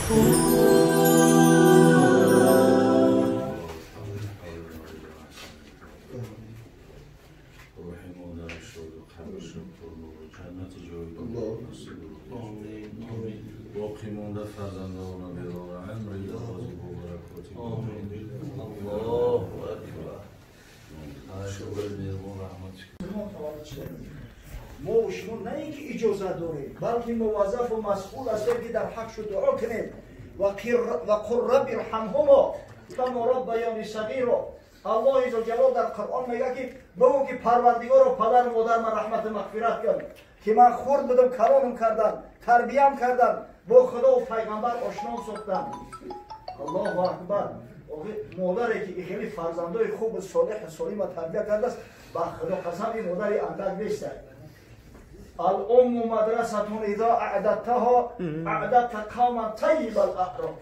باقی مونده فرزندان و بیرار عمری دراز و برکاتی. آمین. الله اکبر. شکر میرمون رحمت. ما و شما نه اینکه اجازه داریم بلکه موظف و مسئول هستیم که در حقش دعا کنیم و قل رب ارحمهما کما ربیانی صغیرا. الله عزوجل در قرآن میگه که بگو که پروردگار و پدر مادر من رحمت مغفرت کن که من خرد بودم کلامم کردن تربیم کردن با خدا و پیغمبر آشنا ساختن. الله اکبر. مادری که خیلی فرزندای خوب و صالح سالم تربیت کرده است با خدا قسم این مادری اندک نیست. الام مدرسه اذا اعددتها اعددت قوما طیب الاعراق.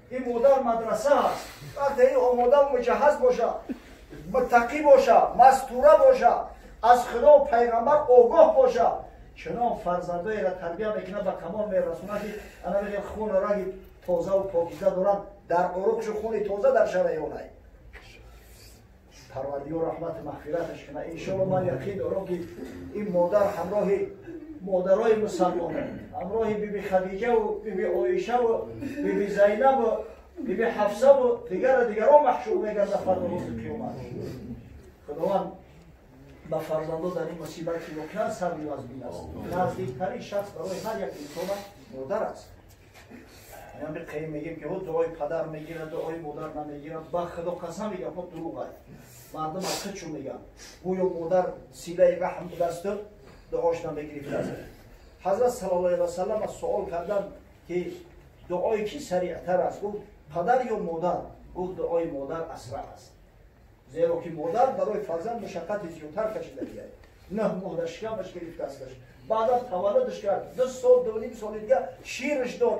این مادر مدرسه است. وقتی این آماده و مجهز باشه متقی باشه مستوره باشه از خدا و پیغمبر آگاه باشه چنان فرزندای را تربیت میکنه به کمال میرسونه که انا میگه خون و رنگ تازه و پاکیزه دارن در عروقش خون تازه در شرایونه. پروردگار رحمت مغفرتش کنه. انشاءالله من یقین دارم که این مادر همراه مادرای مسلمان همراه بیبی خدیجه و بیبی عایشه و بیبی زینب و بیبی حفصه و دیگران محشور میگن در روز قیامت. خداوند با فرزندان در این مصیبت که واقعا سربیاز بین است. نزدیکترین شخص برای هر یک انسان مادر است. یعنی قیم میگیم که دعای پدر میگیره دعای مادر نمیگیره. با خدا قسم میگم خود دروغ است. مردم از خودشون میگن گویا مادر سیله رحم بوده است دعاش نمیگیره است. حضرت صلی الله علیه و سلم از سوال کردن که دعای کی سریعتر است؟ گفت پدر یا مادر؟ گفت دعای مادر اسرع است. زیرا که مادر برای فرزند مشقت زیادتر کشیده میاد. 9 ماه در شکمش گرفته است. بعدا تولدش کرد 2 سال 2.5 سال دیگه شیرش داد.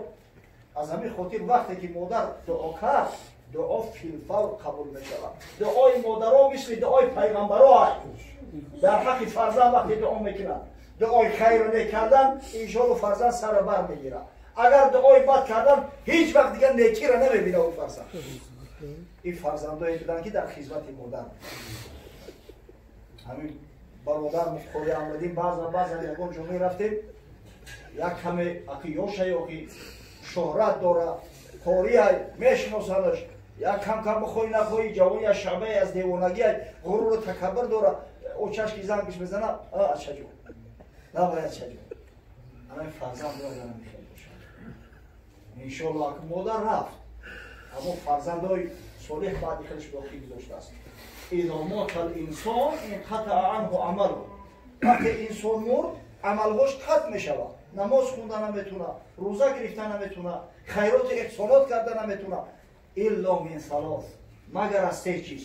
از همین خاطر وقتی که مادر دعا کرد دعا فی الفور قبول میشود. دعای مادرها مثل دعای پیغمبرها است. در حق فرزند وقتی دعا میکنند دعای خیر نکردن انشاءالله فرزند سر بر میگیره. اگر دعای بد کردن هیچ وقت دیگه نیکی را نمیبینه اون فرزند. این فرزندایی بودن که در خدمت مادر همین برادر مفخوری آمدیم بعضا یکون جمعه رفتیم یک کمی اقیاشه یا که شهرت داره کاری های میشناسنش یک کم بخوی نخوی جوانی از شعبه از دیوانگی های غرور و تکبر داره او چشکی زنگش بزنه از چجور نباید چجور همین فرزند باید نمیخواد باشه. انشاءالله که مادر رفت اما فرزندای صالح بعدی خودش باقی گذاشته است. اذا مات الانسان انقطع عنه عمله. وقتی انسان مرد عملهاش قطع میشود. نماز خوندن نمیتونه روزه گرفتن نمیتونه خیرات احسانات کردن نمیتونه الا من ثلاث مگر از 3 چیز.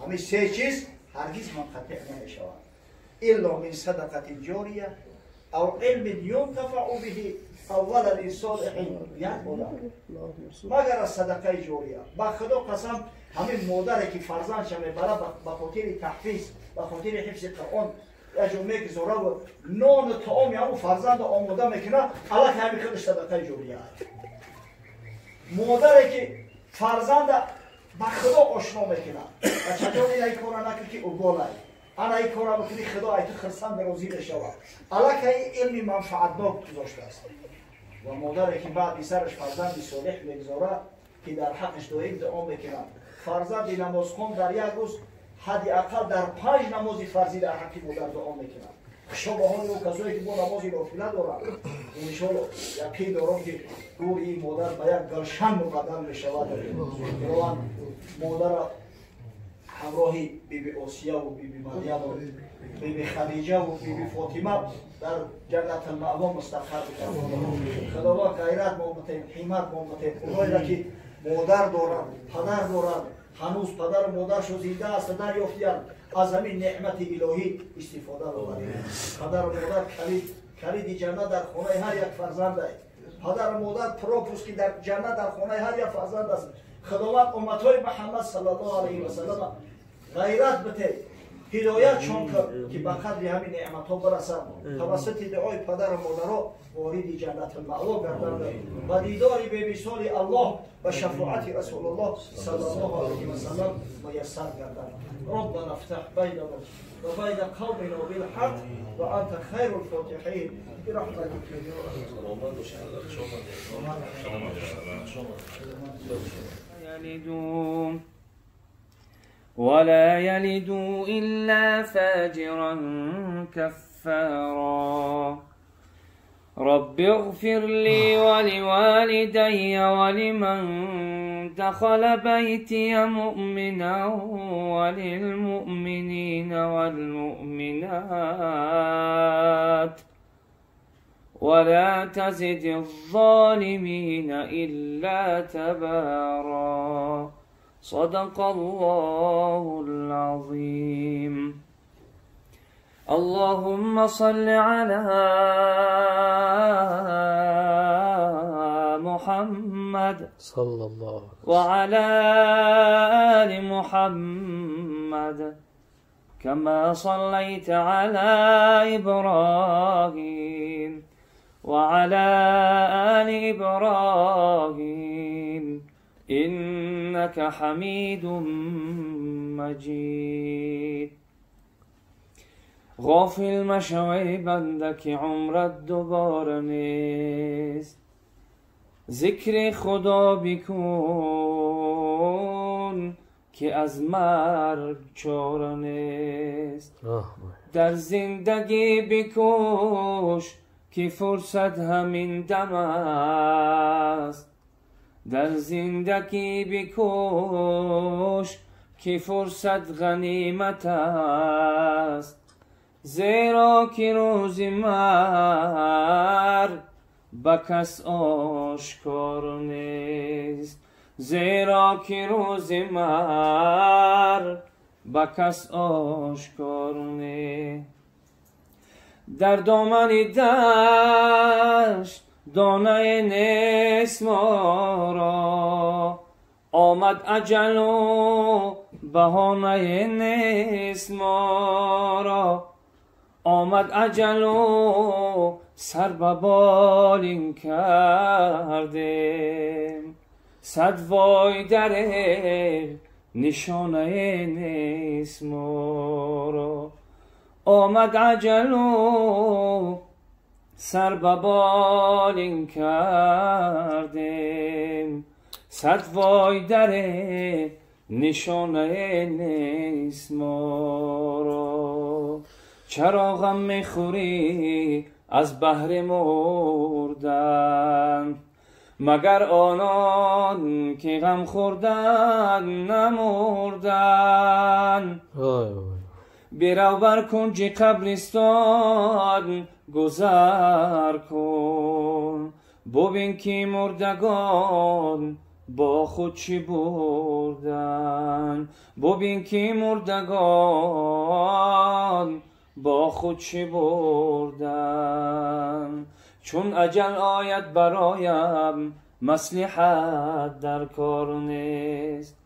همین 3 چیز هرگز منقطع نمیشود. الا من صدقه جاریه او علم ينتفع به او ولد صالح یدعو مگر از صدقه جاریه. با خدا قسم همین مادری که فرزندش میبره به خاطر تحفیظ به خاطر حفظ قرآن یا جمعه که زوره و نان و طعام همون فرزند آماده میکنه الک همین خودش صدقه جاریه. مادری که فرزند به خدا آشنا میکنه و چطور این کار نکنه که اوگاله انا این کار بکنی خدا ایت خرسند راضی بشود الک علم منفعتناک گذاشته است. و مادری که بعد سرش فرزند صالح میگذاره که در حقش دعا میکنه فرزند نماز خوان در یک روز حداقل در 5 نماز فرضی در حق مادر دعا میکنه. شبهان و کسایی که با نماز نافله دارن انشاءالله یقین دارم که روی این مادر به یک گلشن مقدم میشود. مادر همراه بیبی آسیه و بیبی مریم و بیبی خدیجه و بیبی فاطمه در جنت المأوا مستقر بکنه. خداوند غیرت محمد حیمت محمد اونایی که مادر دارن پدر دارن هنوز پدر و مادرشو زنده است دریافتند از همین نعمت الهی استفاده بکنید. پدر و مادر کلید جنت در خانه هر یک فرزند است. پدر و مادر پروپوس که در جنت در خانه هر یک فرزند است. خداوند امتهای محمد صلی الله علیه و سلم غیرت بده هدایت چون که به قدر همین نعمت ها برسد توسط دعای پدر و مادرها وارد جنت المأوا گردند و دیدار بی مثال الله و شفاعت رسول الله صلی الله علیه و سلم میسر گردند. ربنا افتح بیننا و بین قومنا بالحق و انت خیر الفاتحین برحمتك يلدوا ولا يلدوا إلا فاجرا كفارا رب اغفر لي ولوالدي ولمن دخل بيتي مؤمنا وللمؤمنين والمؤمنات ولا تزد الظالمين إلا تبارا صدق الله العظيم. اللهم صل على محمد صلى الله وعلى آل محمد كما صليت على إبراهيم وعلى آل إبراهيم إنك حميد مجيد. غافل مشوی بنده که عمرت دوباره نیست، ذکر خدا بکن که از مرگ چاره نیست. در زندگی بکوش که فرصت همین دم است، در زندگی بکوش که فرصت غنیمت است. زیرا که روز مرگ به کس آشکار نیست، زیرا که روز مرگ به کس آشکار نیست. در دامن دشت دانه نیست ما را، آمد اجل و بهانه نیست ما را. آمد اجل و سر به بالین کردیم، صد وای در نشانه نیست ما را. آمد اجل و سر به بالین کردیم، صد وای در نشانه نیست ما را. چرا غم میخوری از بهر مردن، مگر آنان که غم خوردن نمردن. برو بر کنج قبرستان گذر کن، ببین که مردگان با خود چی بردن. ببین که مردگان با خود چی بردن. چون اجل آید برایم مصلحت در کار نیست،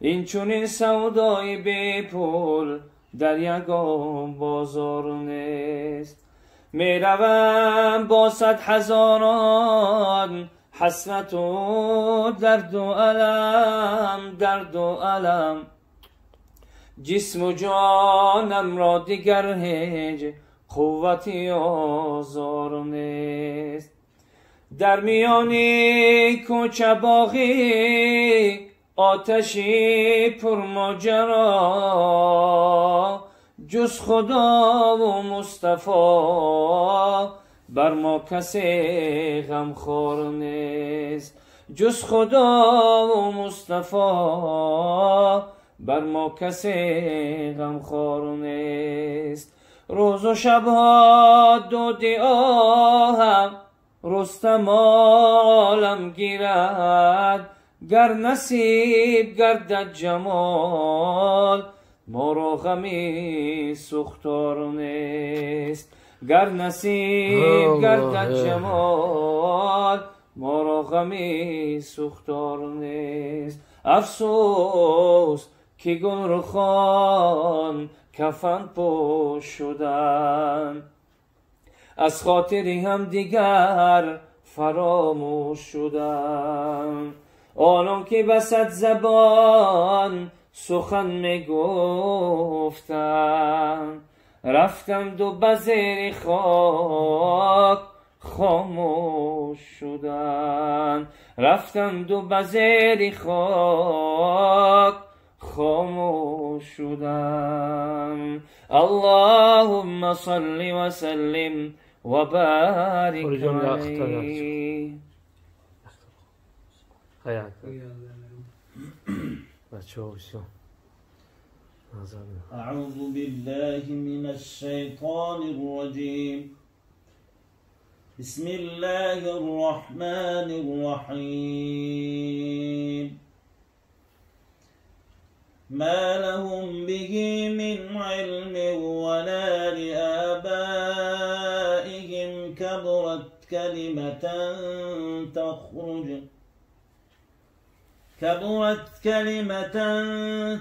این چون این سودای بی پول در یگان بازار نیست. می روم با 100 هزاران حسرت و درد و علم، درد و علم. جسم و جانم را دیگر هیچ قوتی آزار نیست. در میانی کوچه باغی آتشی پرماجرا، جز خدا و مصطفی بر ما کسی غمخوار نیست. جز خدا و مصطفی بر ما کسی غمخوار نیست. روز و شبها دودی آهم رستم عالم گیرد، گر نصیب گردد جمال ما را غمی سختار نیست. گر نصیب گردد جمال ما را غمی سختار نیست. افسوس که گل رخان کفن پوش شدن، از خاطری هم دیگر فراموش شدن. آنان که بسط زبان سخن میگفتن، رفتند و به زیر خاک خاموش شدن، رفتند و به زیر خاک خاموش شدن. اللهم صل و سلم و بارک علیه. أعوذ بالله من الشيطان الرجيم. بسم الله الرحمن الرحيم. ما لهم به من علم ولا لآبائهم، كبرت كلمة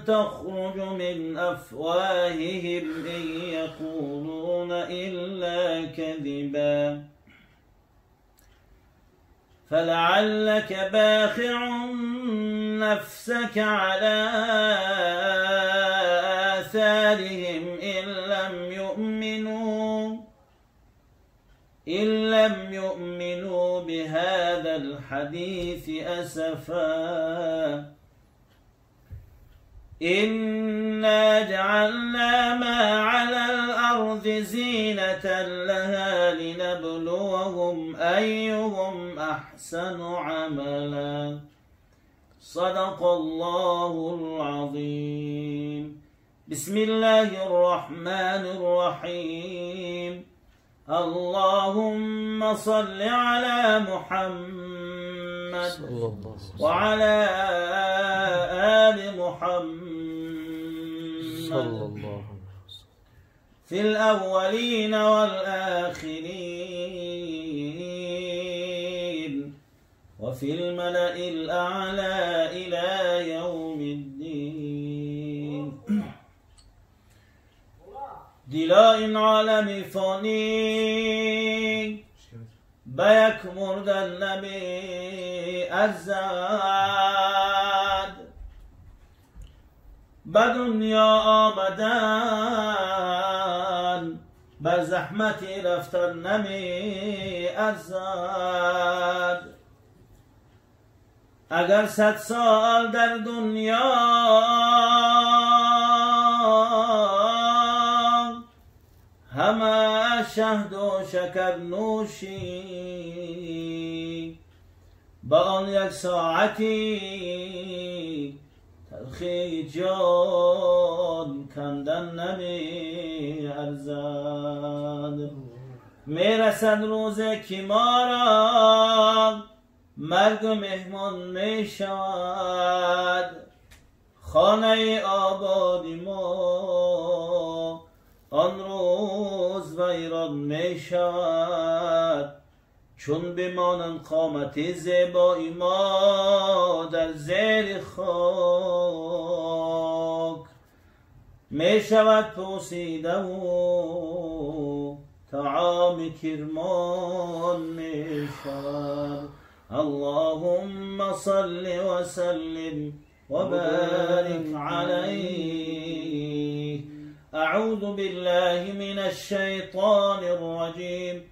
تخرج من أفواههم إن يقولون إلا كذبا. فلعلك باخع نفسك على آثارهم إن لم يؤمنوا بهذا الحديث أسفا. إنا جعلنا ما على الأرض زينة لها لنبلوهم أيهم أحسن عملا. صدق الله العظيم. بسم الله الرحمن الرحيم. اللهم صل على محمد وعلى آل محمد في الأولين والآخرين وفي الملأ الأعلى إلى يوم الدين. دلا این عالم فانی به یک مردن نمی ارزد، به دنیا آمدن به زحمتی رفتن نمی ارزد. اگر 100 سال در دنیا همه شهد و شکر نوشی، با آن 1 ساعتی تلخی جان کندن نمی ارزد. می رسد روزی که ما را مرگ و مهمان می شود، خانه آبادی ما آن روز ویران می شود. چون بمانند قامت زیبای ما در زیر خاک، می شود پوسیده و طعام کرمان می شود. اللهم صل و سلم و بارک علیه. أعوذ بالله من الشيطان الرجيم.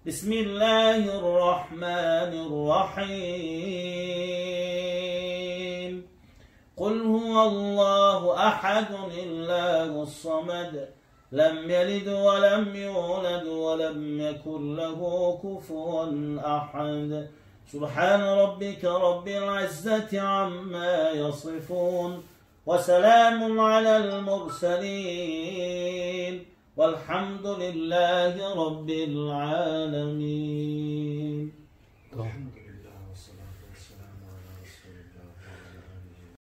بسم الله الرحمن الرحيم. قل هو الله أحد الله الصمد لم يلد ولم يولد ولم يكن له كفوا أحد. سبحان ربك رب العزة عما يصفون وسلام على المرسلين والحمد لله رب العالمين.